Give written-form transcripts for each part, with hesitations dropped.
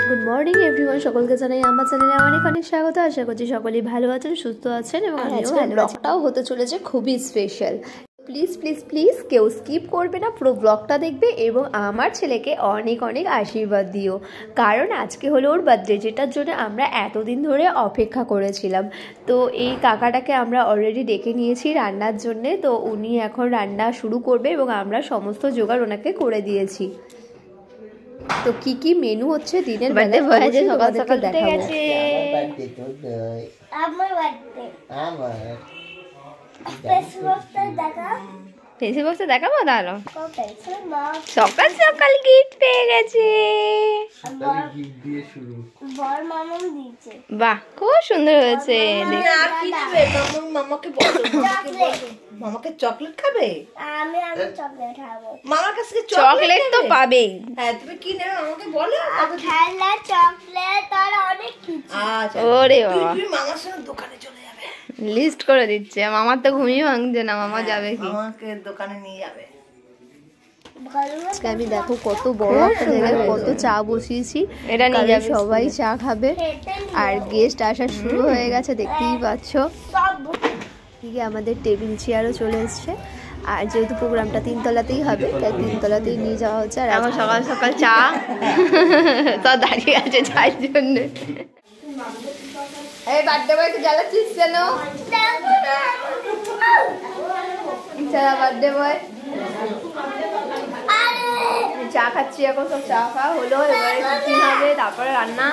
Good morning everyone, সকলকে জানাই আমার চ্যানেলে অনেক অনেক স্বাগত। আশা করছি সকলেই ভালো আছেন, সুস্থ আছেন এবং আমিও ভালো আছি। ব্লগটাও হতে চলেছে খুবই স্পেশাল। প্লিজ প্লিজ প্লিজ কেউ স্কিপ করবে না, পুরো ব্লগটা দেখবে এবং আমার ছেলেকে অনেক অনেক আশীর্বাদ দিও, কারণ আজকে হলো ওর বার্থডে, যেটার জন্য আমরা এতদিন ধরে অপেক্ষা করেছিলাম। তো এই কাকাটাকে আমরা অলরেডি ডেকে নিয়েছি রান্নার জন্যে, তো উনি এখন রান্না শুরু করবে এবং আমরা সমস্ত জোগাড় ওনাকে করে দিয়েছি। তো কি কি মেনু হচ্ছে দিনের বেলায় সকাল সকাল দেখাবো। পেন্সিল বক্সটা দেখাবো দাঁড়াও। সকাল সকাল গিফট পেয়ে গেছে, বাহ খুব সুন্দর হয়েছে। মামাকে চকলেট খাবে? মামার কাছ থেকে চকলেট তো পাবেই। হ্যাঁ, তুমি কি নেবে আমাকে বলো। খেলনা, চকলেট আর অনেক কিছু। আচ্ছা, ওরে বাবা, তুমি মামার সঙ্গে দোকানে চলে যাবে। লিস্ট করে দিচ্ছে। মামার তো ঘুমিয়ে ভাঙছে না, মামা যাবে কি? আমাকে দোকানে নিয়ে যাবে। আজকে আমি দেখো কত বড় একটা জায়গায় কত চা বসিয়েছি, এটা নিয়ে যাবে সবাই চা খাবে। আর গেস্ট আসা শুরু হয়ে গেছে, দেখতেই পাচ্ছ। এদিকে আমাদের টেবিল চেয়ারও চলে এসছে, আর যেহেতু প্রোগ্রামটা 3 তলাতেই হবে তাই 3 তলাতেই নিয়ে যাওয়া হচ্ছে। আর এখন সকাল সকাল চা তো দাঁড়িয়ে আছে চায়ের জন্য। এই বার্থডে বয় জ্বালাচ্ছিস কেন? বার্থডে বয় চা খাচ্ছি এখন, সব চা খাওয়া হলো, এবারে টিফিন হবে, তারপরে রান্না।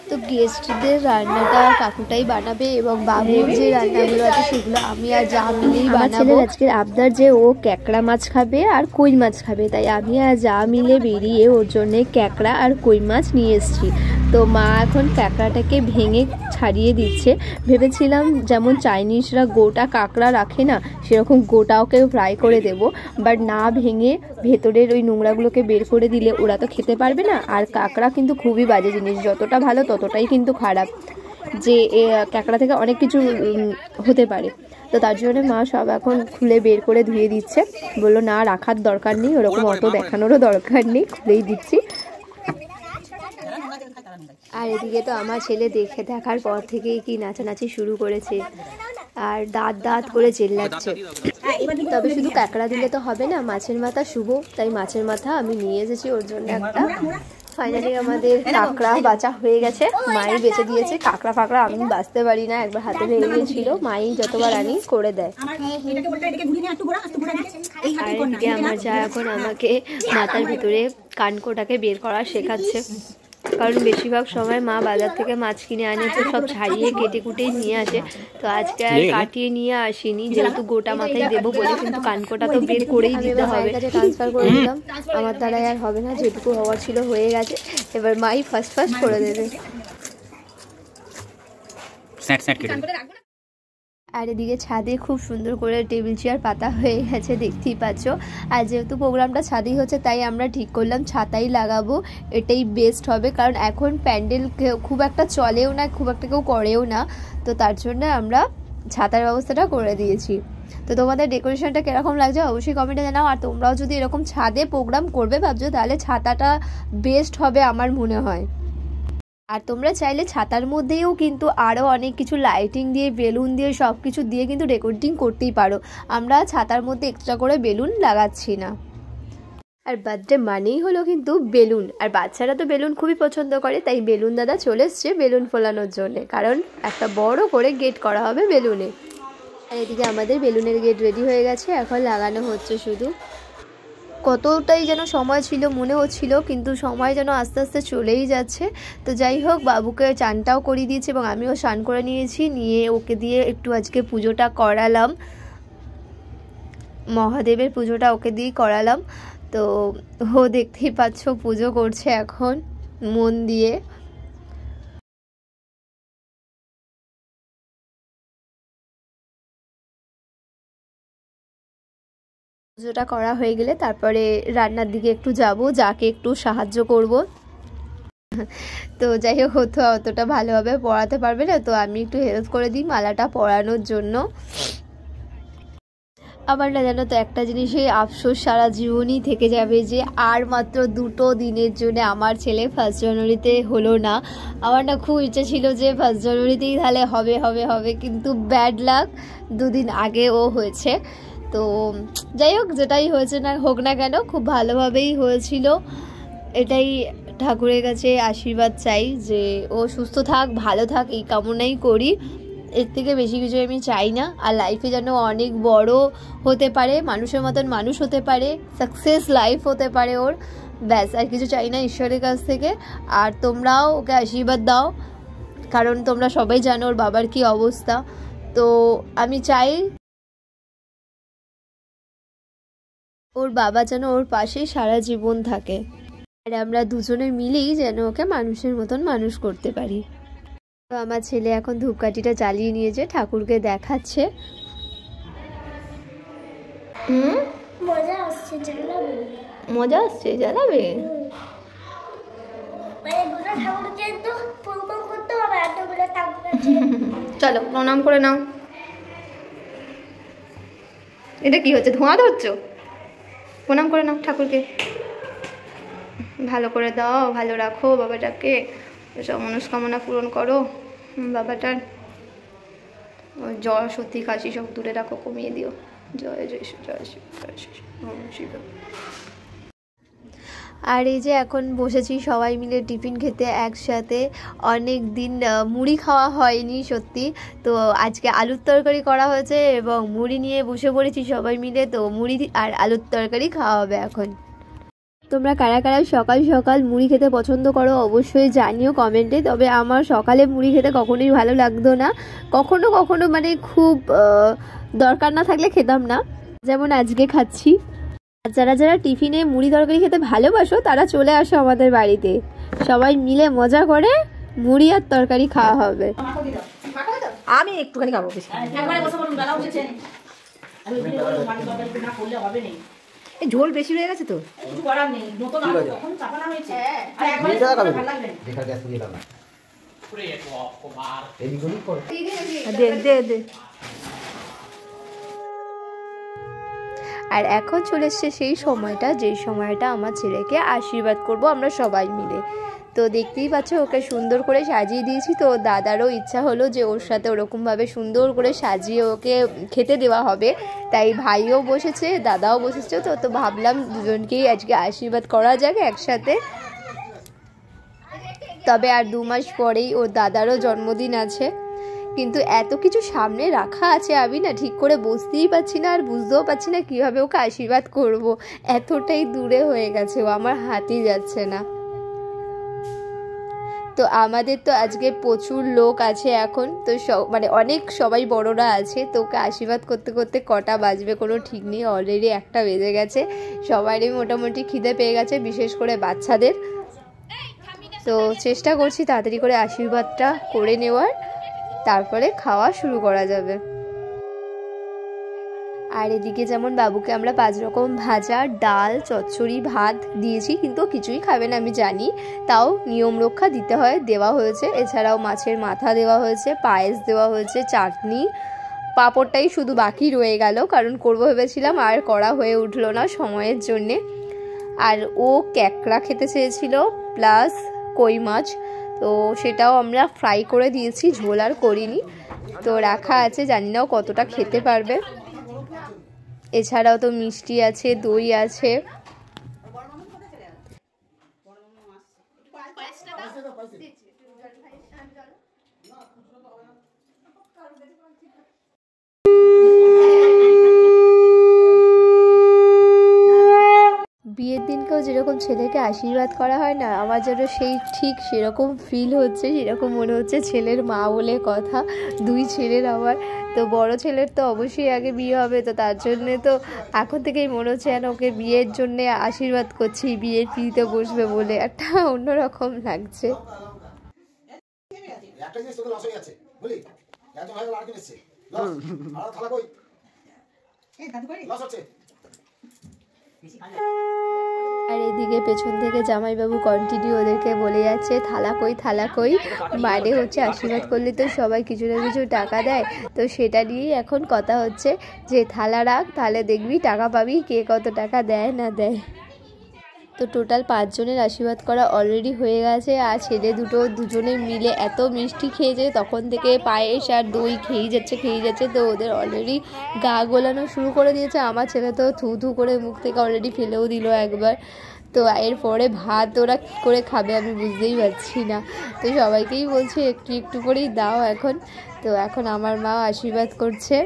তো গেস্টদের রান্নাটা কাকুটাই বানাবে এবং বাবুর যে রান্নাগুলো আছে সেগুলো আমি আর যা মিলেই বানাবো। আজকের আবদার যে ও ক্যাকড়া মাছ খাবে আর কই মাছ খাবে, তাই আমি আর যা মিলে বেরিয়ে ওর জন্যে ক্যাকড়া আর কই মাছ নিয়ে এসেছি। তো মা এখন ক্যাকড়াটাকে ভেঙে ছাড়িয়ে দিচ্ছে। ভেবেছিলাম যেমন চাইনিজরা গোটা কাঁকড়া রাখে না, সেরকম গোটাওকে ফ্রাই করে দেব, বাট না ভেঙে ভেতরের ওই নোংরাগুলোকে বের করে দিলে ওরা তো খেতে পারবে না। আর কাঁকড়া কিন্তু খুবই বাজে জিনিস, যতটা ভালো ততটাই কিন্তু খারাপ, যে কাঁকড়া থেকে অনেক কিছু হতে পারে। তো তার জন্য মা সব এখন খুলে বের করে ধুয়ে দিচ্ছে, বললো না রাখার দরকার নেই, ওরকম অত দেখানোরও দরকার নেই, খুলেই দিচ্ছি। আর এদিকে তো আমার ছেলে দেখার পর থেকেই কি নাচানাচি শুরু করেছে আর দাঁত দাঁত করে চেল্লাচ্ছে। তবে শুধু কাঁকড়া দিলে তো হবে না, মাছের মাথা শুভ, তাই মাছের মাথা আমি নিয়ে এসেছি ওর জন্য একটা। ফাইনালি আমাদের কাঁকড়া বাঁচা হয়ে গেছে, মাই বেঁচে দিয়েছে। কাঁকড়া ফাঁকড়া আমি বাঁচতে পারি না, একবার হাতে ভেঙে গিয়েছিল, মাই যতবার আনি করে দেয়। আর এদিকে আমার যা এখন আমাকে মাথার ভিতরে কানকোটাকে বের করা শেখাচ্ছে, কারণ বেশিরভাগ সময় মা বাজার থেকে মাছ কিনে আনে তো সব ছাড়িয়ে কেটে কুটেই নিয়ে আসে। তো আজকে আর কাটিয়ে নিয়ে আসিনি, যেহেতু গোটা মাথায় দেবো বলে, কিন্তু কানকোটা তো বের করেই দিতে হবে। ট্রান্সফার করে দিলাম, আমার দ্বারাই আর হবে না, যেটুকু হওয়ার ছিল হয়ে গেছে, এবার মাই ফার্স্ট করে দেবে। আর এদিকে ছাদে খুব সুন্দর করে টেবিল চেয়ার পাতা হয়ে গেছে, দেখতেই পাচ্ছ। আর যেহেতু প্রোগ্রামটা ছাদেই হচ্ছে তাই আমরা ঠিক করলাম ছাতাই লাগাবো, এটাই বেস্ট হবে, কারণ এখন প্যান্ডেল খুব একটা চলেও না, খুব একটা কেউ করেও না, তো তার জন্য আমরা ছাতার ব্যবস্থাটা করে দিয়েছি। তো তোমাদের ডেকোরেশনটা কীরকম লাগছে অবশ্যই কমেন্টে জানাও। আর তোমরাও যদি এরকম ছাদে প্রোগ্রাম করবে ভাবছো, তাহলে ছাতাটা বেস্ট হবে আমার মনে হয়। আর তোমরা চাইলে ছাতার মধ্যেও কিন্তু আরও অনেক কিছু লাইটিং দিয়ে, বেলুন দিয়ে, সব কিছু দিয়ে কিন্তু ডেকোরেটিং করতেই পারো। আমরা ছাতার মধ্যে এক্সট্রা করে বেলুন লাগাচ্ছি না। আর বার্থডে মানেই হলো কিন্তু বেলুন, আর বাচ্চারা তো বেলুন খুবই পছন্দ করে, তাই বেলুন দাদা চলে এসছে বেলুন ফোলানোর জন্যে, কারণ একটা বড় করে গেট করা হবে বেলুনে। আর এদিকে আমাদের বেলুনের গেট রেডি হয়ে গেছে, এখন লাগানো হচ্ছে শুধু। কতটাই যেন সময় ছিল মনে হচ্ছিল, কিন্তু সময় যেন আস্তে আস্তে চলেই যাচ্ছে। তো যাই হোক, বাবুকে চানটাও করিয়ে দিয়েছি এবং আমিও স্নান করে নিয়েছি, নিয়ে ওকে দিয়ে একটু আজকে পুজোটা করালাম, মহাদেবের পুজোটা ওকে দিয়েই করালাম। তো ও দেখতেই পাচ্ছ পুজো করছে এখন মন দিয়ে। পুজোটা করা হয়ে গেলে তারপরে রান্নার দিকে একটু যাব, যাকে একটু সাহায্য করব। তো যাই হোক, তো অতটা ভালোভাবে পড়াতে পারবে না, তো আমি একটু হেল্প করে দিই মালাটা পরানোর জন্য। আবার না জানো তো একটা জিনিসই আফসোস সারা জীবনই থেকে যাবে যে আর মাত্র 2 দিনের জন্য আমার ছেলে 1 জানুয়ারিতে হলো না। আমার না খুব ইচ্ছা ছিল যে 1 জানুয়ারিতেই তাহলে হবে হবে হবে, কিন্তু ব্যাড লাক 2 দিন আগে ও হয়েছে। তো যাই হোক, যেটাই হয়েছে না হোক না কেন, খুব ভালোভাবেই হয়েছিল। এটাই ঠাকুরের কাছে আশীর্বাদ চাই যে ও সুস্থ থাক, ভালো থাক, এই কামনাই করি। এর থেকে বেশি কিছু আমি চাই না। আর লাইফে যেন অনেক বড় হতে পারে, মানুষের মতন মানুষ হতে পারে, সাকসেস লাইফ হতে পারে ওর, ব্যাস আর কিছু চাই না ঈশ্বরের কাছ থেকে। আর তোমরাও ওকে আশীর্বাদ দাও, কারণ তোমরা সবাই জানো ওর বাবার কি অবস্থা। তো আমি চাই ওর বাবা যেন ওর পাশে সারা জীবন থাকে, আর আমরা দুজনে মিলেই যেন ওকে মানুষের মতন মানুষ করতে পারি। তো আমার ছেলে এখন ধূপকাঠিটা জ্বালিয়ে নিয়েছে, ঠাকুরকে দেখাচ্ছে। মজা আসছে, জ্বালাবো। মজা আসছে, জ্বালাবে? মানে দুটো ঠাকুরকে তো প্রণাম করতে হবে, এতগুলো ঠাকুর আছে। চলো প্রণাম করে নাও। এটা কি হচ্ছে, ধোঁয়া ধরছো? প্রণাম করে নাও ঠাকুরকে, ভালো করে দাও, ভালো রাখো বাবাটাকে, সব মনস্কামনা পূরণ করো বাবাটার। জ্বর সর্দি কাশি সব দূরে রাখো, কমিয়ে দিও। জয় জয় শিব, জয় শিব, জয় শিব, ওম শিব। আর এই যে এখন বসেছি সবাই মিলে টিফিন খেতে একসাথে। অনেক দিন মুড়ি খাওয়া হয়নি সত্যি, তো আজকে আলুর তরকারি করা হয়েছে এবং মুড়ি নিয়ে বসে পড়েছি সবাই মিলে। তো মুড়ি আর আলুর তরকারি খাওয়া হবে এখন। তোমরা কারা কারা সকাল সকাল মুড়ি খেতে পছন্দ করো অবশ্যই জানিও কমেন্টে। তবে আমার সকালে মুড়ি খেতে কখনোই ভালো লাগতো না, কখনো কখনো মানে খুব দরকার না থাকলে খেতাম না, যেমন আজকে খাচ্ছি। যারা যারা টিফিনে মুড়ি তরকারি খেতে ভালোবাসো তারা চলে আসো আমাদের বাড়িতে, সবাই মিলে মজা করে মুড়ি আর তরকারি খাওয়া হবে। আমি একটুখানি খাবো, বেশি এই ঝোল বেশি হয়ে গেছে তো। আর এখন চলে এসছে সেই সময়টা, যেই সময়টা আমার ছেলেকে আশীর্বাদ করব আমরা সবাই মিলে। তো দেখতেই পাচ্ছ ওকে সুন্দর করে সাজিয়ে দিয়েছি। তো দাদারও ইচ্ছা হলো যে ওর সাথে ওরকমভাবে সুন্দর করে সাজিয়ে ওকে খেতে দেওয়া হবে, তাই ভাইও বসেছে, দাদাও বসেছে। তো ভাবলাম দুজনকেই আজকে আশীর্বাদ করা যাক একসাথে। তবে আর 2 মাস পরেই ওর দাদারও জন্মদিন আছে, কিন্তু এত কিছু সামনে রাখা আছে আমি না ঠিক করে বুঝতেই পারছি না আর বুঝতেও পারছি না কীভাবে ওকে আশীর্বাদ করব। এতটাই দূরে হয়ে গেছে ও, আমার হাতই যাচ্ছে না। তো আমাদের তো আজকে প্রচুর লোক আছে এখন, তো মানে অনেক সবাই বড়রা আছে। তো ওকে আশীর্বাদ করতে করতে কটা বাজবে কোনো ঠিক নেই, অলরেডি 1টা বেজে গেছে। সবারই মোটামুটি খিদে পেয়ে গেছে, বিশেষ করে বাচ্চাদের। তো চেষ্টা করছি তাড়াতাড়ি করে আশীর্বাদটা করে নেওয়ার, তারপরে খাওয়া শুরু করা যাবে। আর এদিকে যেমন বাবুকে আমরা 5 রকম ভাজা, ডাল, চচ্চড়ি, ভাত দিয়েছি, কিন্তু কিছুই খাবে না আমি জানি, তাও নিয়ম রক্ষা দিতে হয়, দেওয়া হয়েছে। এছাড়াও মাছের মাথা দেওয়া হয়েছে, পায়েস দেওয়া হয়েছে, চাটনি, পাঁপড়টাই শুধু বাকি রয়ে গেল, কারণ করবো ভেবেছিলাম আর করা হয়ে উঠলো না সময়ের জন্যে। আর ও ক্যাকড়া খেতে চেয়েছিল প্লাস কই মাছ, তো সেটাও আমরা ফ্রাই করে দিয়েছি, ঝোল আর করিনি। তো রাখা আছে, জানি না ও কতটা খেতে পারবে। এছাড়াও তো মিষ্টি আছে, দই আছে। বিয়ের দিনকেও যেরকম ছেলেকে আশীর্বাদ করা হয় না, আমার যেন ঠিক সেরকম ফিল হচ্ছে, সেরকম মনে হচ্ছে ছেলের মা বলে কথা। 2 ছেলের আমার, তো বড় ছেলের তো অবশ্যই আগে বিয়ে হবে, তো তার জন্যে তো এখন থেকেই মনে হচ্ছে যেন ওকে বিয়ের জন্যে আশীর্বাদ করছি, বিয়ের পিড়িতে বসবে বলে একটা অন্যরকম লাগছে। আর এদিকে পেছন থেকে জামাইবাবু কন্টিনিউ ওদেরকে বলে যাচ্ছে থালা কই থালা কই, মানে হচ্ছে আশীর্বাদ করলে তো সবাই কিছু না কিছু টাকা দেয়, তো সেটা নিয়েই এখন কথা হচ্ছে যে থালা রাখ তাহলে দেখবি টাকা পাবি, কে কত টাকা দেয় না দেয়। তো টোটাল 5 জনের আশীর্বাদ করা অলরেডি হয়ে গেছে। আর ছেলে দুজনে মিলে এত মিষ্টি খেয়েছে, তখন থেকে পায়েস আর দই খেয়েই যাচ্ছে। তো ওদের অলরেডি গা গোলানো শুরু করে দিয়েছে। আমার ছেলে তো থু থু করে মুখ থেকে অলরেডি ফেলেও দিল একবার। তো এরপরে ভাত ওরা কী করে খাবে আমি বুঝতেই পারছি না। তো সবাইকেই বলছে একটু একটু করেই দাও এখন। তো এখন আমার মা আশীর্বাদ করছে।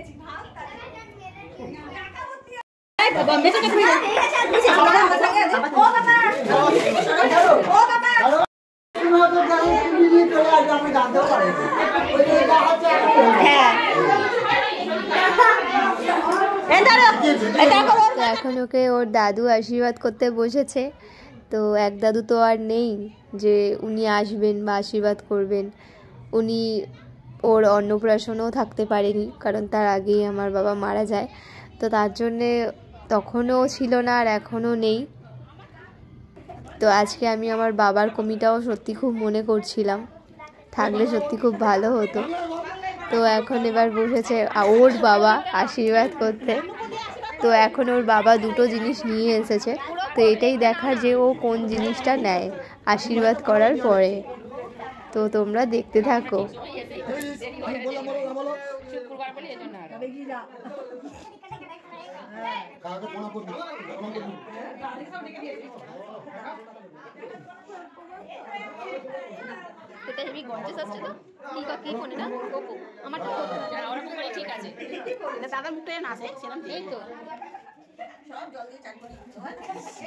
তো এখন ওকে ওর দাদু আশীর্বাদ করতে বসেছে। তো এক দাদু তো আর নেই যে উনি আসবেন বা আশীর্বাদ করবেন। উনি ওর অন্নপ্রাশনেও থাকতে পারেনি, কারণ তার আগেই আমার বাবা মারা যায়। তো তার জন্যে তখনও ছিল না আর এখনও নেই। তো আজকে আমি আমার বাবার কমিটাও সত্যি খুব মনে করছিলাম, থাকলে সত্যি খুব ভালো হতো। তো এখন এবার বসেছে ওর বাবা আশীর্বাদ করতে। তো এখন ওর বাবা দুটো জিনিস নিয়ে এসেছে, তো এটাই দেখার যে ও কোন জিনিসটা নেয় আশীর্বাদ করার পরে। তো তোমরা দেখতে থাকো। এটা হেভি গর্জিয়াস আসছে তো কি ফোনে না ওপো আমারটা ওরকম করে ঠিক আছে এটা দাদার মুখটা না আসে সেরকম এই তো।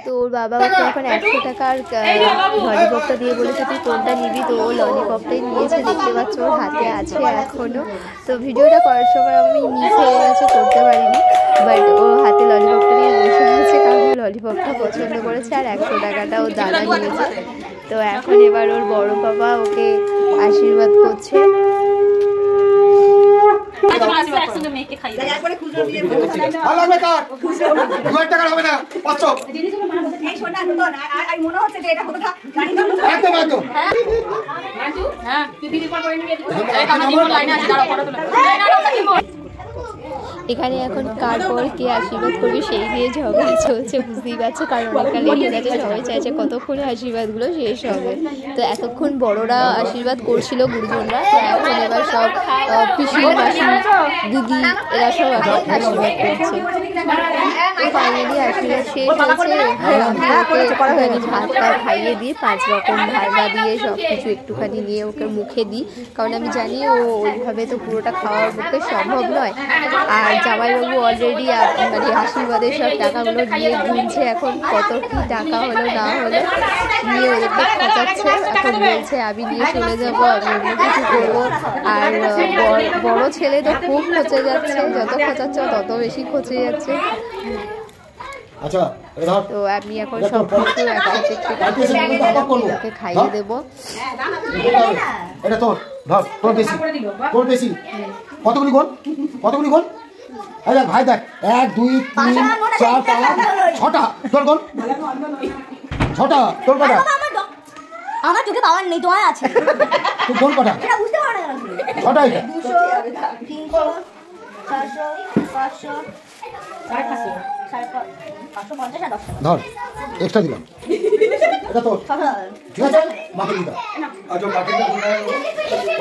তো ওর বাবা ওকে এখন 100 টাকার ললিপপটা দিয়ে বলেছে তুই কোনটা নিবি। তো ও ললিপপটাই নিয়েছে, দেখতে পাচ্ছ ওর হাতে আছে এখনও। তো ভিডিওটা করার সময় আমি মিস হয়ে গেছে, করতে পারিনি, বাট ও হাতে ললিপপটা নিয়ে বসে আছে কারণ ললিপপটা পছন্দ করেছে আর 100 টাকাটা ও দাদা নিয়েছে। তো এখন এবার ওর বড় বাবা ওকে আশীর্বাদ করছে। এখানে এখন কার পর কে আশীর্বাদ করবে সেই নিয়ে ঝগড়া চলছে, বুঝতেই পারছো, কারণ অনেকটা লেগে গেছে। সবাই চাইছে কতক্ষণে আশীর্বাদগুলো শেষ হবে। তো এতক্ষণ বড়রা আশীর্বাদ করছিল গুরুজনরা, তো এখন এবার সব পিসি মাসি দিদি এরা সব এখন আশীর্বাদ করছে। তো ফাইনালি আশীর্বাদ শেষ হয়েছে। একটুখানি ভাত খাইয়ে দিয়ে 5 রকম ভাজা দিয়ে সব কিছু একটুখানি নিয়ে ওকে মুখে দিই, কারণ আমি জানি ও ওইভাবে তো পুরোটা খাওয়ার পক্ষে সম্ভব নয়। আর জামাইবাবু অলরেডি মানে আশীর্বাদের সব টাকাগুলো নিয়ে গুনছে এখন কত কি টাকা হলো না হলো, নিয়ে ওদেরকে খোঁচাচ্ছে। এখন বলছে আমি নিয়ে চলে যাবো, আমি অন্য কিছু করবো। আর বড় ছেলে তো খুব খোঁচে যাচ্ছে, যত খোঁচাচ্ছে তত বেশি খোঁচে যাচ্ছে। তো আমি এখন সব কিছু একসাথে খাইয়ে দেবো। কতগুলি গোল ভাই দেখ 1 2 3 4 5 6টা তোর গোল 6টা তোর কটা? আমার চোখে পাওয়ার নেই, তোমার আছে। তুই গোল কটা? এটা বুঝতে পারো না। 6টা এটা 200 300 400 500 550 550 আর 10 টাকা ধর এক্সট্রা দিলাম। এটা তোর ঠিক আছে, মাকে দিলাম। আচ্ছা মাকে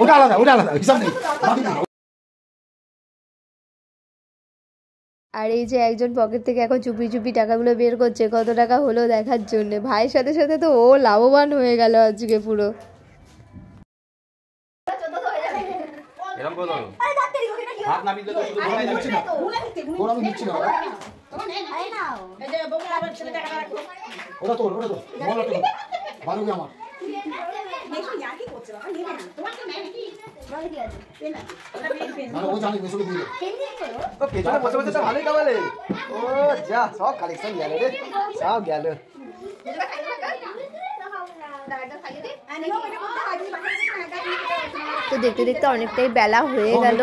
ওটা আলাদা হিসাব নেই, মাকে দিলাম। আর এই যে একজন পকেট থেকে এখন চুপি চুপি টাকাগুলো বের করছে কত টাকা হলো দেখার জন্য। ভাইয়ের সাথে সাথে তো ও লাভবান হয়ে গেল আজকে পুরো। তো দেখতে দেখতে অনেকটাই বেলা হয়ে গেল।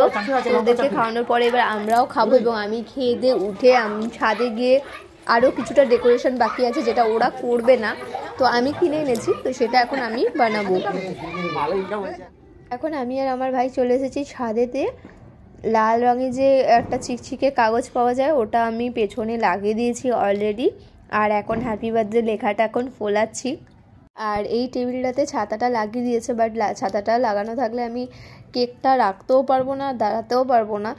ওদেরকে খাওয়ানোর পরে এবার আমরাও খাবো এবং আমি খেয়ে দিয়ে উঠে আমি ছাদে গিয়ে আরও কিছুটা ডেকোরেশন বাকি আছে যেটা ওরা করবে না, তো আমি কিনে এনেছি, তো সেটা এখন আমি বানাবো। এখন আমি আর আমার ভাই চলে এসেছি ছাদেতে। লাল রঙের যে একটা চিকচিকে কাগজ পাওয়া যায় ওটা আমি পেছনে লাগিয়ে দিয়েছি অলরেডি, আর এখন হ্যাপি বার্থডে লেখাটা এখন ফোলাচ্ছি। আর এই টেবিলটাতে ছাতাটা লাগিয়ে দিয়েছে, বাট ছাতাটা লাগানো থাকলে আমি কেকটা রাখতেও পারবো না, দাঁড়াতেও পারবো না,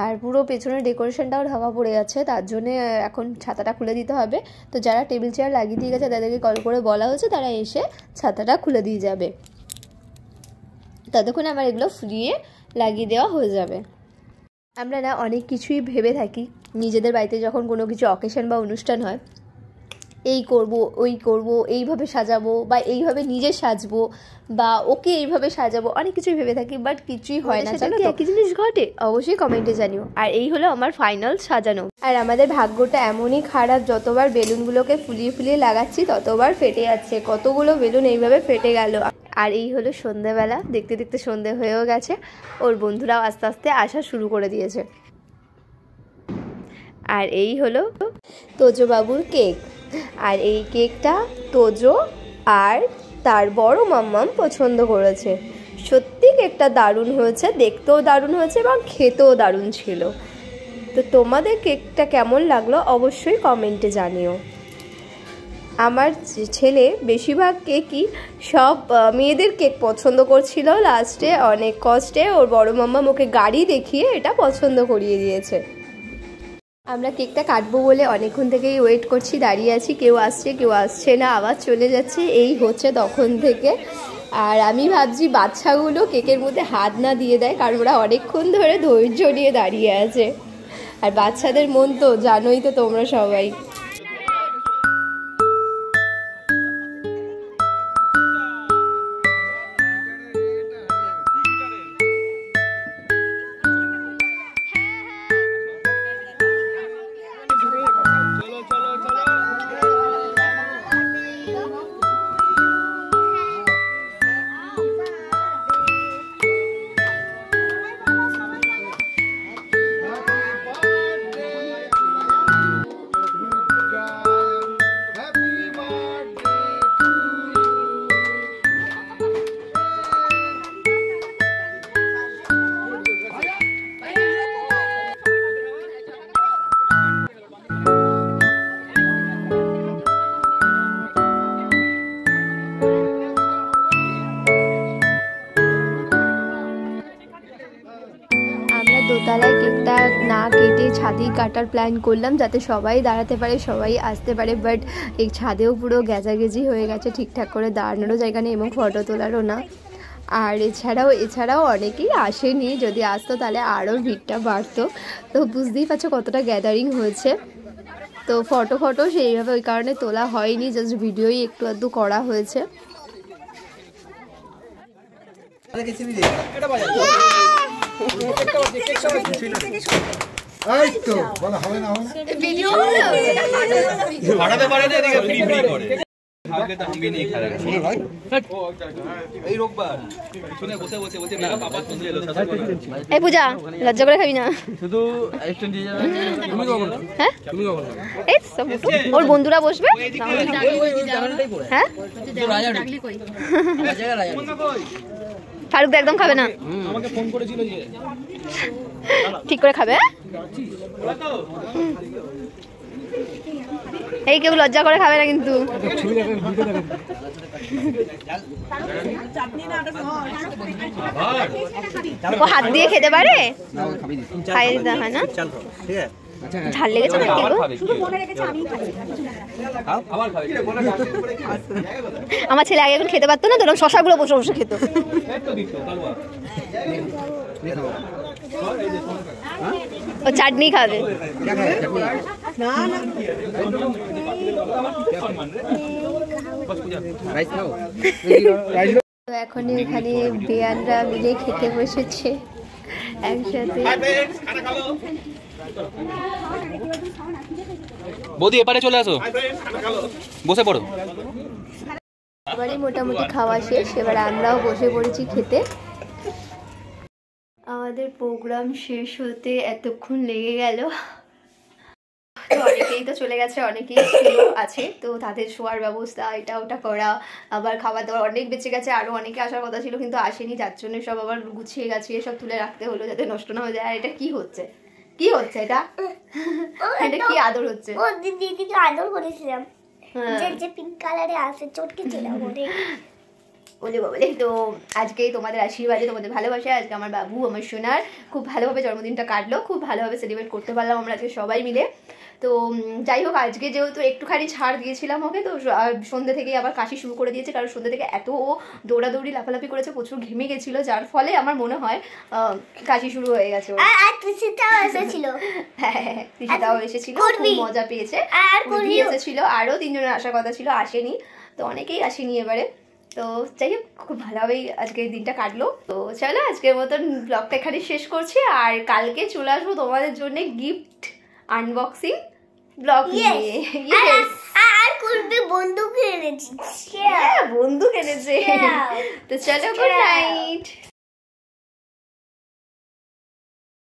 আর পুরো পেছনের ডেকোরেশনটাও ঢাকা পড়ে যাচ্ছে, তার জন্যে এখন ছাতাটা খুলে দিতে হবে। তো যারা টেবিল চেয়ার লাগিয়ে দিয়ে গেছে তাদেরকে কল করে বলা হয়েছে, তারা এসে ছাতাটা খুলে দিয়ে যাবে। ততক্ষণ আমার এগুলো ফ্রিয়ে লাগিয়ে দেওয়া হয়ে যাবে। আমরা না অনেক কিছুই ভেবে থাকি নিজেদের বাড়িতে যখন কোনো কিছু অকেশন বা অনুষ্ঠান হয়, এই করব ওই করব, এইভাবে সাজাবো বা এইভাবে নিজে সাজবো বা ওকে এইভাবে সাজাবো, অনেক কিছুই ভেবে থাকি, বাট কিছুই হয় না। জানো একই জিনিস ঘটে? অবশ্যই কমেন্টে জানিও। আর এই হলো আমার ফাইনাল সাজানো। আর আমাদের ভাগ্যটা এমনই খারাপ, যতবার বেলুনগুলোকে ফুলিয়ে ফুলিয়ে লাগাচ্ছি ততবার ফেটে যাচ্ছে। কতগুলো বেলুন এইভাবে ফেটে গেল। আর এই হলো সন্ধেবেলা, দেখতে দেখতে সন্ধে হয়েও গেছে, ওর বন্ধুরাও আস্তে আস্তে আসা শুরু করে দিয়েছে। আর এই হলো তোজো বাবুর কেক। আর এই কেকটা তোজো আর তার বড় মাম্মাম পছন্দ করেছে। সত্যি কেকটা দারুণ হয়েছে, দেখতেও দারুণ হয়েছে এবং খেতেও দারুণ ছিল। তো তোমাদের কেকটা কেমন লাগলো অবশ্যই কমেন্টে জানিও। আমার ছেলে বেশিরভাগ কেকই সব মেয়েদের কেক পছন্দ করছিল, লাস্টে অনেক কষ্টে ওর বড় মাম্মাম ওকে গাড়ি দেখিয়ে এটা পছন্দ করিয়ে দিয়েছে। আমরা কেকটা কাটবো বলে অনেকক্ষণ থেকেই ওয়েট করছি, দাঁড়িয়ে আছি, কেউ আসছে কেউ আসছে না, আবার চলে যাচ্ছে, এই হচ্ছে তখন থেকে। আর আমি ভাবছি বাচ্চাগুলো কেকের মধ্যে হাত না দিয়ে দেয়, কারণ ওরা অনেকক্ষণ ধরে ধৈর্য নিয়ে দাঁড়িয়ে আছে। আর বাচ্চাদের মন তো জানোই তো তোমরা সবাই। দোতলায় কেকটা না কেটে ছাদেই কাটার প্ল্যান করলাম, যাতে সবাই দাঁড়াতে পারে, সবাই আসতে পারে। বাট এই ছাদেও পুরো গেজাগেজি হয়ে গেছে, ঠিকঠাক করে দাঁড়ানোরও জায়গা নেই এবং ফটো তোলারও না। আর এছাড়াও অনেকেই আসেনি, যদি আসতো তাহলে আরও ভিড়টা বাড়তো। তো বুঝতেই পারছো কতটা গ্যাদারিং হয়েছে। তো ফটো সেইভাবে ওই কারণে তোলা হয়নি, জাস্ট ভিডিওই একটু আধটু করা হয়েছে। এই পূজা লজ্জা করে খাবি না, ওর বন্ধুরা বসবে। হ্যাঁ ফারুক একদম খাবে না, ঠিক করে খাবে। এই কেউ লজ্জা করে খাবে না কিন্তু। ও হাত দিয়ে খেতে পারে, খাইয়ে দিতে হয় না। ঝাল লেগেছে না আমার ছেলে আগে এখন খেতে পারতো না, তো শশাগুলো বসে বসে খেত। ও চাটনি খাবে। তো এখন এখানে বেয়ানরা মিলে খেতে বসেছে একসাথে। বৌদি এপারে চলে আসো, বসে পড়ো। এবারে মোটামুটি খাওয়া শেষ, এবার আমরাও বসে পড়েছি খেতে। আমাদের প্রোগ্রাম শেষ হতে এতক্ষণ লেগে গেল, তো অনেকেই তো চলে গেছে, অনেকেই ছিল আছে, তো তাদের শোয়ার ব্যবস্থা এটা ওটা করা, আবার খাবার দাবার অনেক বেঁচে গেছে, আরও অনেকে আসার কথা ছিল কিন্তু আসেনি, যার জন্য সব আবার গুছিয়ে গাছিয়ে সব তুলে রাখতে হলো যাতে নষ্ট না হয়ে যায়। আর এটা কি হচ্ছে, কি হচ্ছে এটা, এটা কি আদর হচ্ছে? ও দিদিকে আদর করেছিলাম, যে পিঙ্ক কালারে আছে, চটকে ছিলাম ওরে। বলে বলে তো আজকেই তোমাদের আশীর্বাদে, তোমাদের ভালোবাসা আজকে আমার বাবু, আমার সোনার খুব ভালোভাবে জন্মদিনটা কাটলো, খুব ভালোভাবে সেলিব্রেট করতে পারলাম আমরা আজকে সবাই মিলে। তো যাই হোক, আজকে যেহেতু একটুখানি ছাড় দিয়েছিলাম ওকে, তো সন্ধ্যে থেকেই আবার কাশি শুরু করে দিয়েছে, কারণ সন্ধ্যে থেকে এত ও দৌড়াদৌড়ি লাফালাফি করেছে, প্রচুর ঘেমে গেছিলো, যার ফলে আমার মনে হয় কাশি শুরু হয়ে গেছে। আর তৃষিতাও এসেছিল। হ্যাঁ, তৃষিতাও এসেছিল, খুব মজা পেয়েছে। আর কুর্বি এসেছিল, আরও 3 জনের আসার কথা ছিল, আসেনি, তো অনেকেই আসেনি এবারে। তো যাই হোক, খুব ভালোভাবেই আজকের দিনটা কাটলো। তো চলো আজকের মতন ব্লগটা এখানে শেষ করছি, আর কালকে চলে আসবো তোমাদের জন্য গিফট আনবক্সিং ব্লগ নিয়ে। আর কুর্বি বন্দুক এনেছি, বন্দুক এনেছে। তো চলো, গুড নাইট।